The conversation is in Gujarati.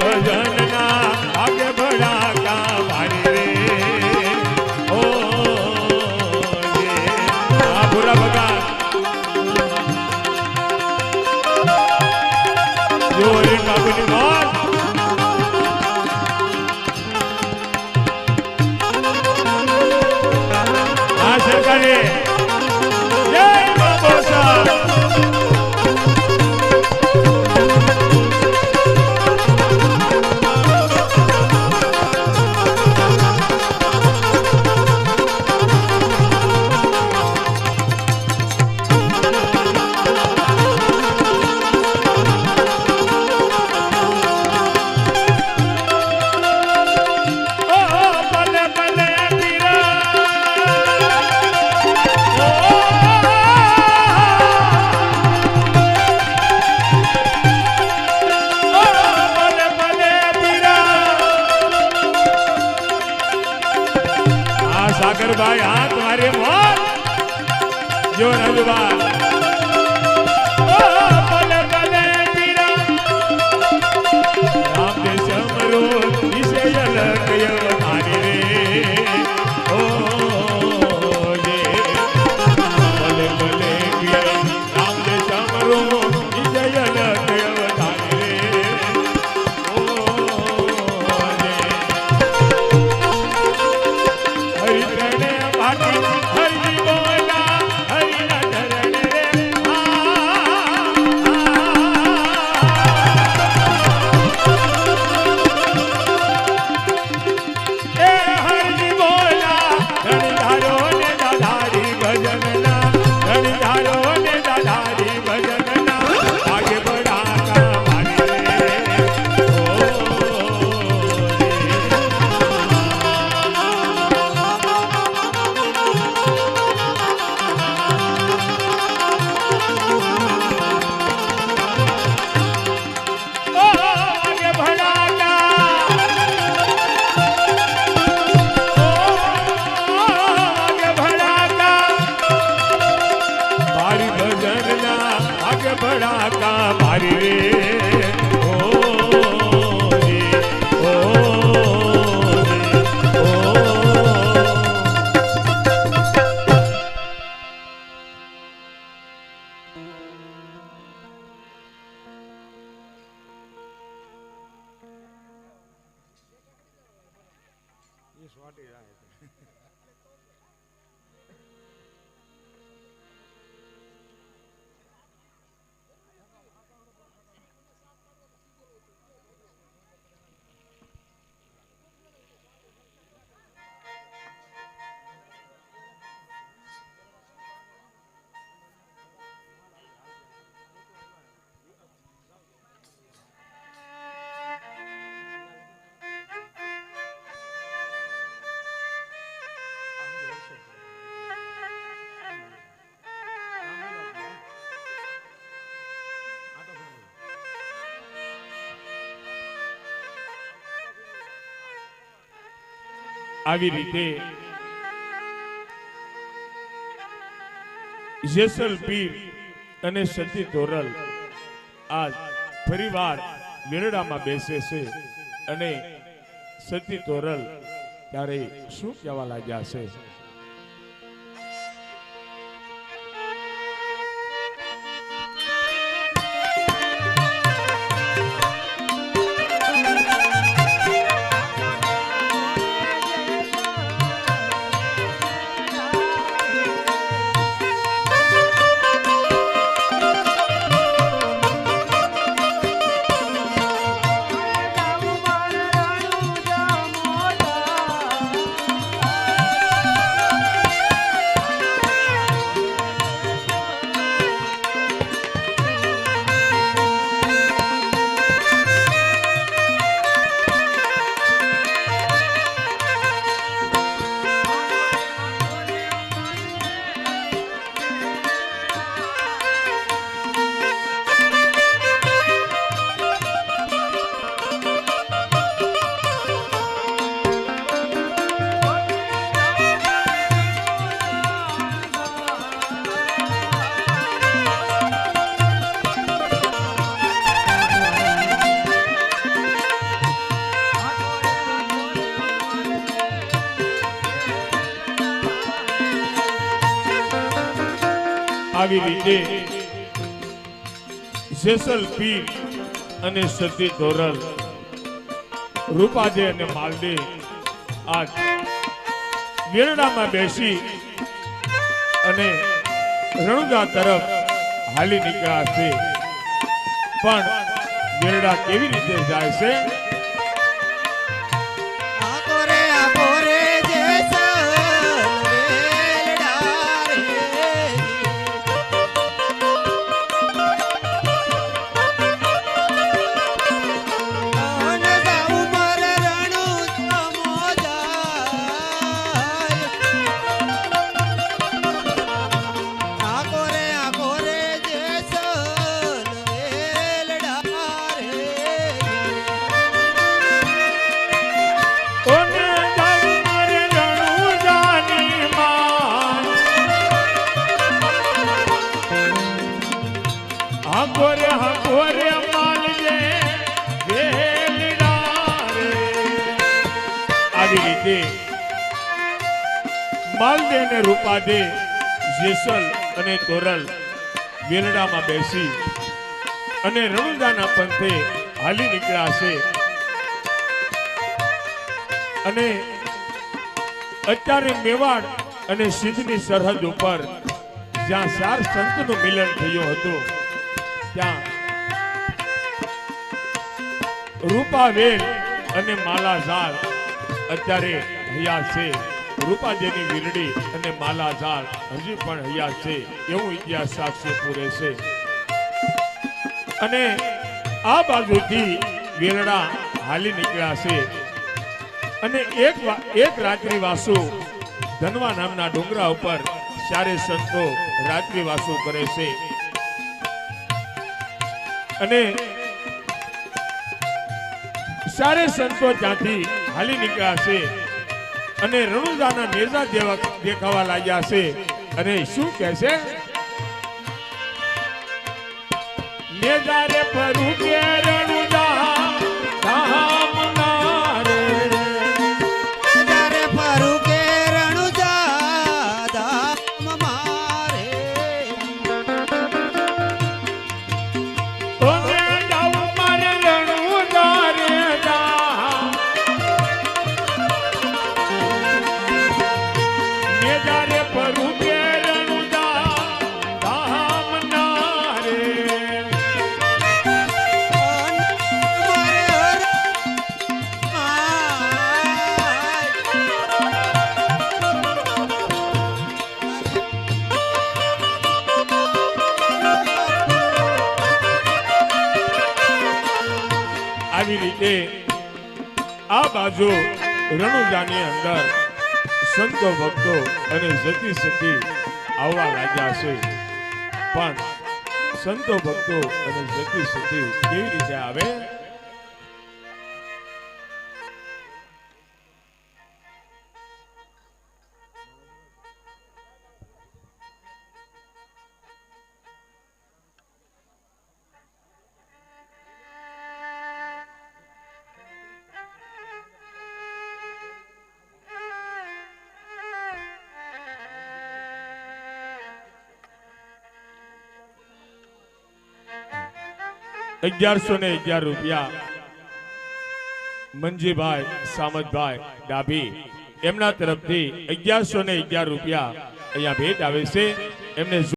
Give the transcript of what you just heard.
भजन ना आगे बढ़ा का भारी रे ओ बुरा भगा जो रे काबुली मौत आशा करे जय बाबा साहब सागर भाई हाँ तुम्हारे मौत जो रजवा बले बले पीरा राम दे समरो इसे अलग मारे रे ओ ये बले बले पीरा राम दे समरो इसे अलग मारे रे ओ हरि प्रणय भाटी हरि बोला हरि न धरण रे ए हरि बोला धन धारो ने दाधारी भजन ना धन धारो ने दाधारी भजन ना आगे बढ़ा का मारी रे बड़ा का भारी रे ओ रे ओ रे ओ ये स्वाटी रहा है આવી રીતે જેસલ પીર અને સતી તોરલ આજ ફરીવાર મેળામાં બેસે છે અને સતી તોરલ ત્યારે શું કહેવા લાગ્યા છે આવી રીતે જેસલ પીર અને સતી ધોરલ રૂપાદે અને માલદે આજ વેરડામાં બેસી અને રણુજા તરફ હાલી નીકળ્યા છે, પણ વેરડા કેવી રીતે જાય છે? માલદે અને રૂપાદે જેસલ અને તોરલ વેરડામાં બેસી અને રણુજાના પંથે હાલી નીકળ્યા છે, અને અત્યારે મેવાડ અને સિંધની સરહદ ઉપર જ્યાં 4 સંતનું મિલન થયું હતું ત્યાં રૂપાવેલ અને માલાઝાળ અત્યારે હયાત છે. રૂપાદેની વીરડી અને માલાઝાળ હજી પણ હયાત છે એવું ઇતિહાસ સાક્ષ્ય પૂરે છે. અને આ બાજુથી વેરડા હાલી નીકળ્યા છે, અને એક રાત્રિવાસુ ધનવા નામના ડુંગરા ઉપર 4 સંતો રાત્રિવાસુ કરે છે, અને 4 સંતો ત્યાંથી હાલી નીકળ્યા છે અને રણુજાના નેજા દેખાવા લાગ્યા છે, અને શું કહે છે? નેજા રે ફરું કે રણુજા ધામના રે, નેજા રે ફરું કે રણુજા ધામ મારે, ઓને જાઉં મારે રણુજા રે ધામ, નેજા રે ફરું કે રણુજા ધામના રે. આવી રીતે આ બાજુ રણુજાની અંદર સંતો ભક્તો અને જતી સતી આવવા લાગ્યા છે, પણ સંતો ભક્તો અને જતી સતી કેવી રીતે આવે? ₹1111 મંજીભાઈ સામતભાઈ ડાભી એમના તરફથી ₹1111 અહીંયા ભેટ આવે છે. એમને